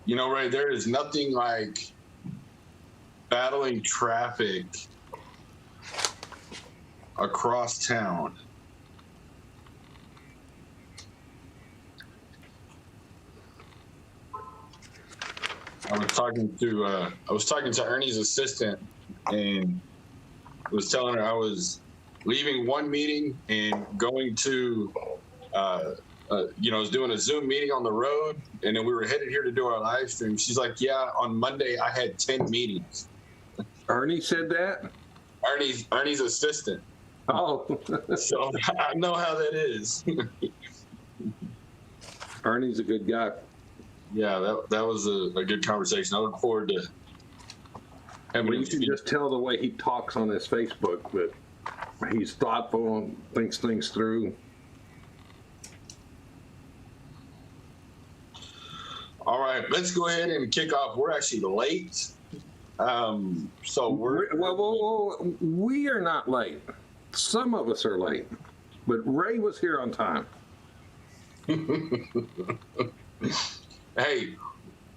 You know, Ray, there is nothing like battling traffic across town. I was talking to Ernie's assistant and was telling her I was leaving one meeting and going to I was doing a Zoom meeting on the road, and then we were headed here to do our live stream. She's like, yeah, on Monday I had 10 meetings. Ernie said that? Ernie's assistant. Oh. So I know how that is. Ernie's a good guy. Yeah, that was a good conversation. I look forward to having him. You can just tell the way he talks on his Facebook that he's thoughtful and thinks things through. All right, let's go ahead and kick off. We're actually late. So we are not late. Some of us are late, but Ray was here on time. Hey,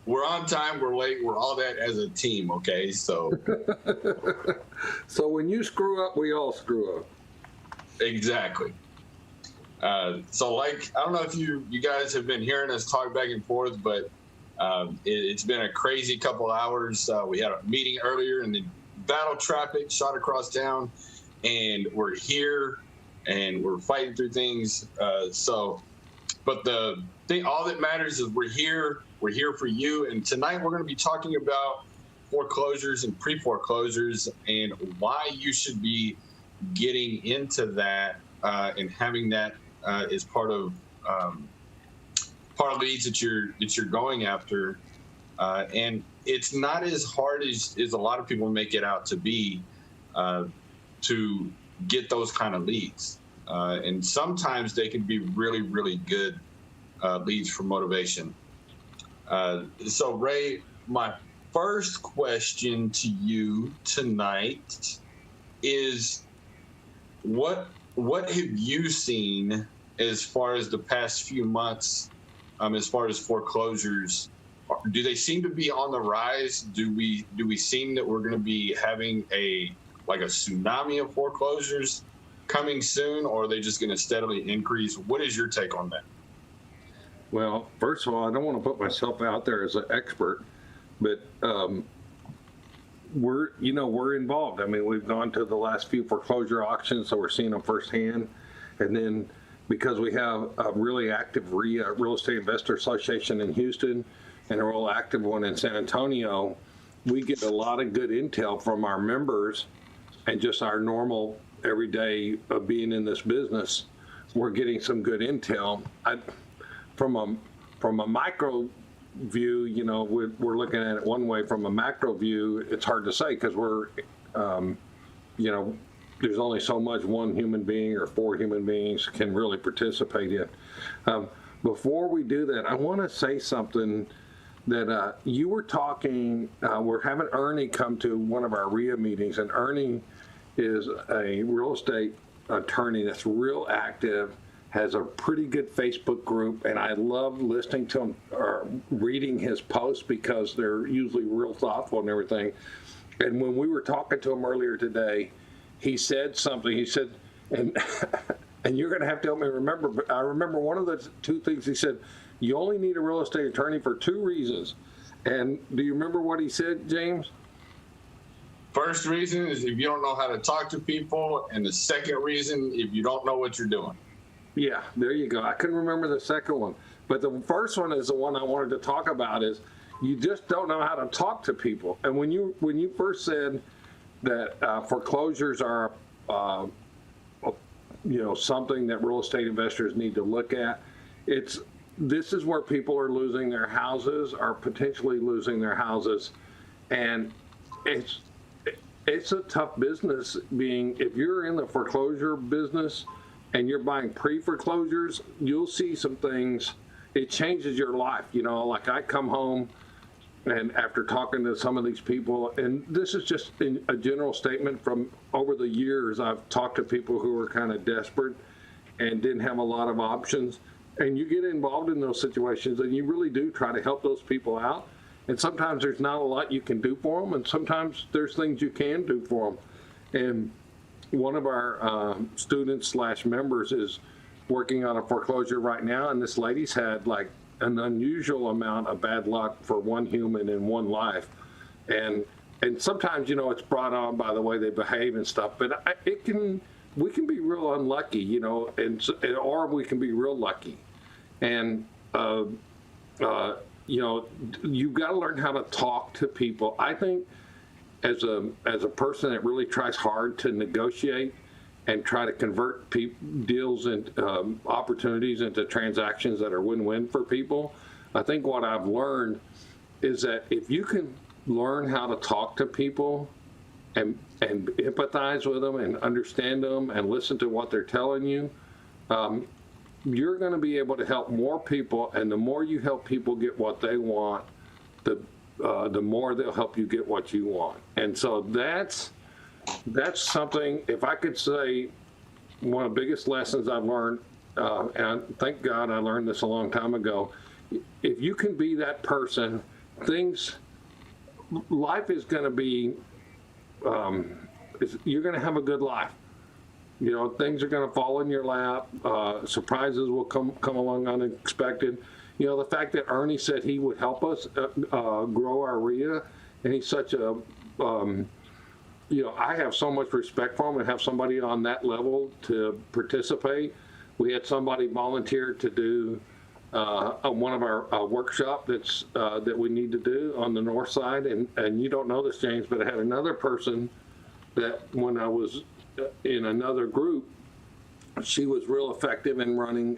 we're on time, we're late, we're all that as a team, okay? So So when you screw up, we all screw up. Exactly. So I don't know if you guys have been hearing us talk back and forth, but it's been a crazy couple hours. We had a meeting earlier and then battle traffic shot across town, and we're here and we're fighting through things. But the thing, all that matters is we're here for you. And tonight we're going to be talking about foreclosures and pre-foreclosures and why you should be getting into that and having that as part of leads that you're going after. And it's not as hard as a lot of people make it out to be to get those kind of leads. And sometimes they can be really, really good leads for motivation. So Ray, my first question to you tonight is what have you seen as far as the past few months, as far as foreclosures? Do they seem to be on the rise? Do we seem that we're going to be having a tsunami of foreclosures coming soon, or are they just going to steadily increase? What is your take on that? Well, first of all, I don't want to put myself out there as an expert, but we're involved. I mean, we've gone to the last few foreclosure auctions, so we're seeing them firsthand. And then because we have a really active real estate investor association in Houston and a real active one in San Antonio, we get a lot of good intel from our members and just our normal everyday of being in this business. We're getting some good intel. From a micro view, we're looking at it one way. From a macro view, it's hard to say because we're, there's only so much one human being or four human beings can really participate in. Before we do that, I want to say something that you were talking, we're having Ernie come to one of our RIA meetings, and Ernie is a real estate attorney that's real active, has a pretty good Facebook group, and I love listening to him or reading his posts because they're usually real thoughtful and everything. And when we were talking to him earlier today, he said something. He said, and you're going to have to help me remember, but I remember one of the two things he said, you only need a real estate attorney for two reasons. And do you remember what he said, James? First reason is if you don't know how to talk to people, and the second reason, if you don't know what you're doing. Yeah, there you go. I couldn't remember the second one. But the first one is the one I wanted to talk about is you just don't know how to talk to people. And when you first said that foreclosures are, something that real estate investors need to look at, this is where people are losing their houses, are potentially losing their houses. And it's a tough business if you're in the foreclosure business and you're buying pre-foreclosures, you'll see some things. It changes your life. Like I come home and after talking to some of these people, and this is just a general statement from over the years, I've talked to people who were kind of desperate and didn't have a lot of options. and you get involved in those situations, and you really do try to help those people out. And sometimes there's not a lot you can do for them, and sometimes there's things you can do for them. And one of our students slash members is working on a foreclosure right now, and this lady's had like an unusual amount of bad luck for one human in one life. And sometimes, you know, it's brought on by the way they behave and stuff, but we can be real unlucky, you know, or we can be real lucky. And, you know, you've got to learn how to talk to people. I think as a person that really tries hard to negotiate and try to convert deals and opportunities into transactions that are win-win for people, I think what I've learned is that if you can learn how to talk to people and empathize with them and understand them and listen to what they're telling you, you're going to be able to help more people. And the more you help people get what they want, the more they'll help you get what you want. And so that's something, if I could say, one of the biggest lessons I've learned, and thank God I learned this a long time ago, if you can be that person, life is going to be, you're going to have a good life. You know, things are going to fall in your lap. Surprises will come along unexpected. You know, the fact that Ernie said he would help us grow our RIA, and he's such a, you know, I have so much respect for him, and have somebody on that level to participate. We had somebody volunteer to do one of our workshop that we need to do on the north side, and you don't know this, James, but I had another person that when I was in another group, she was real effective in running.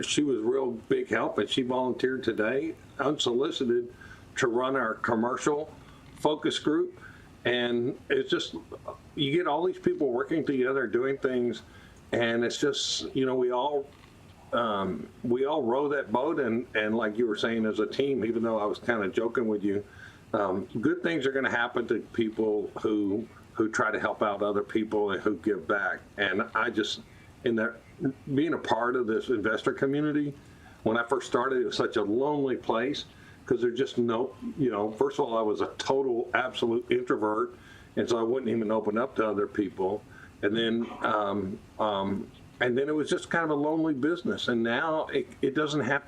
She was real big help, and she volunteered today, unsolicited, to run our commercial focus group. And it's just, you get all these people working together, doing things, and it's just, you know, we all row that boat, and like you were saying, as a team, even though I was kind of joking with you, good things are going to happen to people who try to help out other people and who give back. And I just, being a part of this investor community, when I first started, it was such a lonely place because there's just no, you know, first of all, I was a total, absolute introvert, and so I wouldn't even open up to other people. And then it was just kind of a lonely business. And now it doesn't have,